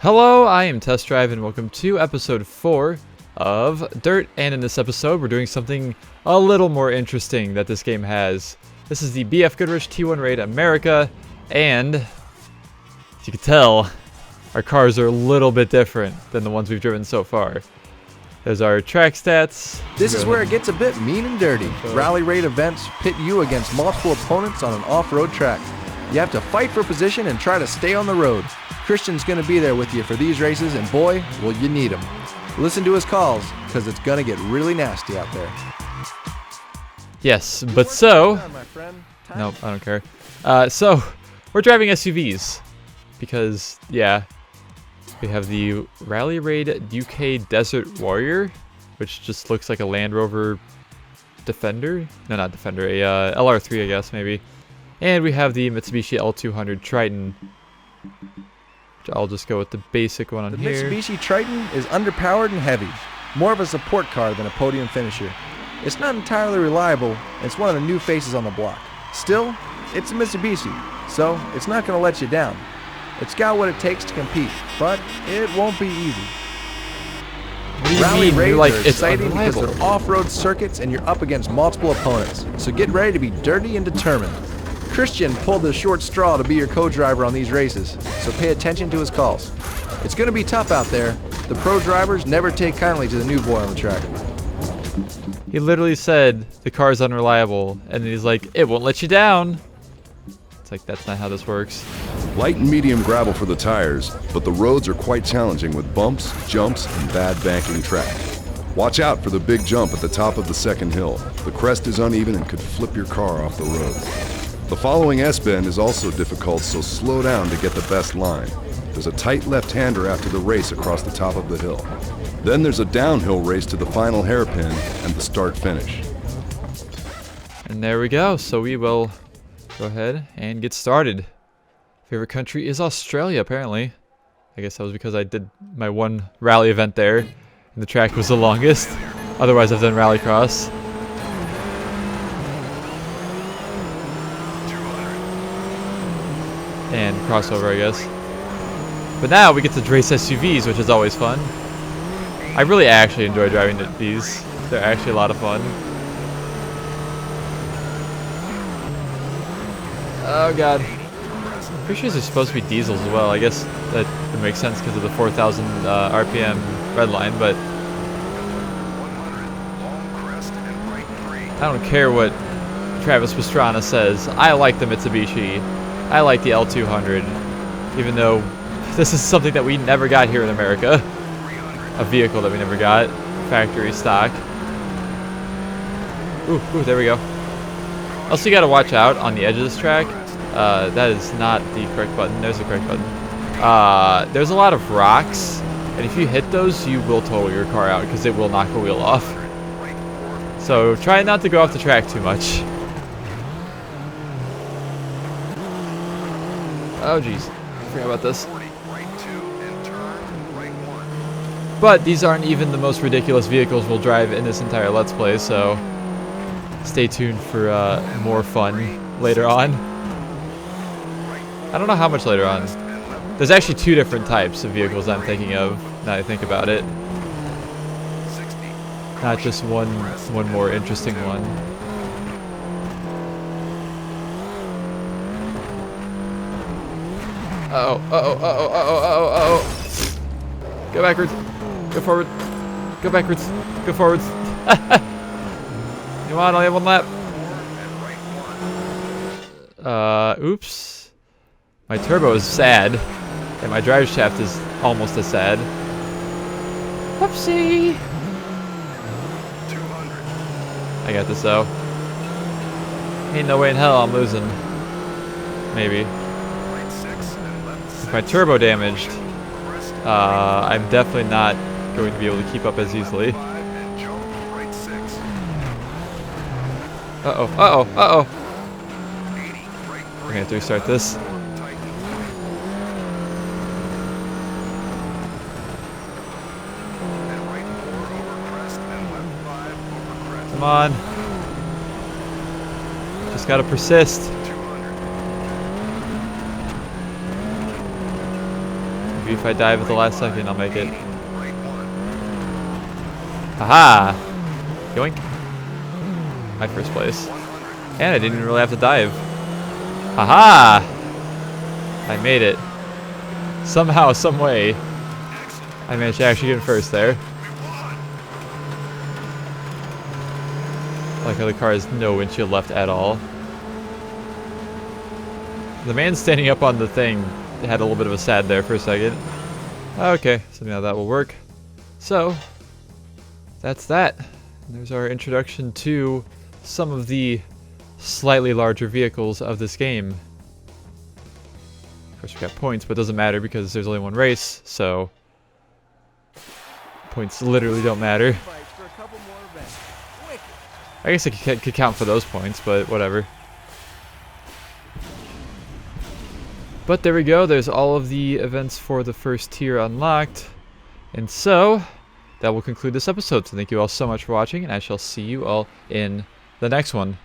Hello, I am Test Drive and welcome to episode 4 of DiRT, and in this episode we're doing something a little more interesting that this game has. This is the BF Goodrich T1 Raid America, and as you can tell, our cars are a little bit different than the ones we've driven so far. There's our track stats. This is where it gets a bit mean and dirty. Rally raid events pit you against multiple opponents on an off-road track. You have to fight for position and try to stay on the road. Christian's going to be there with you for these races, and boy, will you need him. Listen to his calls, because it's going to get really nasty out there. Yes, but so... Nope, I don't care. So, we're driving SUVs. Because, yeah, we have the Rally Raid UK Desert Warrior, which just looks like a Land Rover Defender. No, not Defender, a LR3, I guess, maybe. And we have the Mitsubishi L200 Triton. I'll just go with the basic one on here. The Mitsubishi Triton is underpowered and heavy, more of a support car than a podium finisher. It's not entirely reliable, and it's one of the new faces on the block. Still, it's a Mitsubishi, so it's not going to let you down. It's got what it takes to compete, but it won't be easy. Rally raids are exciting because they're off-road circuits and you're up against multiple opponents, so get ready to be dirty and determined. Christian pulled the short straw to be your co-driver on these races, so pay attention to his calls. It's going to be tough out there. The pro drivers never take kindly to the new boy on the track. He literally said the car is unreliable, and then he's like, it won't let you down. It's like, that's not how this works. Light and medium gravel for the tires, but the roads are quite challenging with bumps, jumps, and bad banking track. Watch out for the big jump at the top of the second hill. The crest is uneven and could flip your car off the road. The following S-bend is also difficult, so slow down to get the best line. There's a tight left-hander after the race across the top of the hill. Then there's a downhill race to the final hairpin and the start-finish. And there we go. So we will go ahead and get started. Favorite country is Australia, apparently. I guess that was because I did my one rally event there, and the track was the longest. Otherwise, I've done rallycross. And crossover, I guess. But now we get to race SUVs, which is always fun. I really actually enjoy driving these. They're actually a lot of fun. Oh god. Pretty sure these are supposed to be diesels as well. I guess that would make sense because of the 4,000 RPM red line, but I don't care what Travis Pastrana says. I like the Mitsubishi. I like the L200, even though this is something that we never got here in America. A vehicle that we never got. Factory stock. Ooh, there we go. Also, you gotta watch out on the edge of this track. That is not the correct button. There's the correct button. There's a lot of rocks, and if you hit those, you will total your car out because it will knock a wheel off. So try not to go off the track too much. Oh jeez, I forgot about this. But these aren't even the most ridiculous vehicles we'll drive in this entire Let's Play, so stay tuned for more fun later on. I don't know how much later on. There's actually two different types of vehicles I'm thinking of, now that I think about it. Not just one more interesting one. Uh-oh. Go backwards. Go forward. Go backwards. Go forwards. Come on, I'll have one lap. Oops. My turbo is sad. And my drive shaft is almost as sad. Whoopsie. I got this though. Ain't no way in hell I'm losing. Maybe. With my turbo damaged, I'm definitely not going to be able to keep up as easily. Uh-oh. We're gonna have to restart this. Come on. Just gotta persist. Maybe if I dive at the last second, I'll make it. Haha! Yoink. My first place. And I didn't even really have to dive. Haha! I made it. Somehow, some way, I managed to actually get in first there. I like how the car has no windshield left at all. The man standing up on the thing had a little bit of a sad there for a second. Okay, so now that will work. So, that's that. There's our introduction to some of the slightly larger vehicles of this game. Of course, we got points, but it doesn't matter because there's only one race, so points literally don't matter. I guess I could count for those points, but whatever. But there we go, there's all of the events for the first tier unlocked. And so, that will conclude this episode. So thank you all so much for watching, and I shall see you all in the next one.